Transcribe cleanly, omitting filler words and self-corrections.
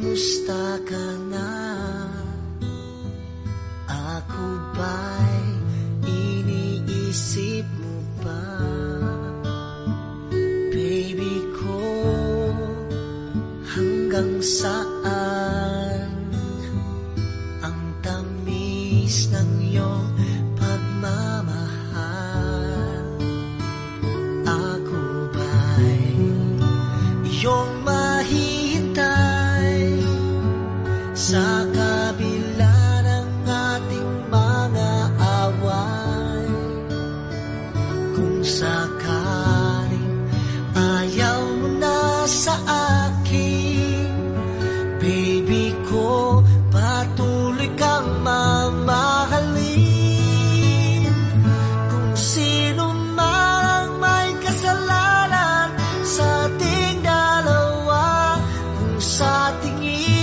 Kamusta ka na? Ako ba'y iniisip mo pa? Baby ko, hanggang saan ang tamis ng iyong pagmamahal? Ako ba'y iyong mahihintay sa kabila ng ating mga away? Kung sakaling ayaw mo na sa akin, baby ko, patuloy kang mamahalin. Kung sino man ang may kasalanan sa ating dalawa, kung sa tingin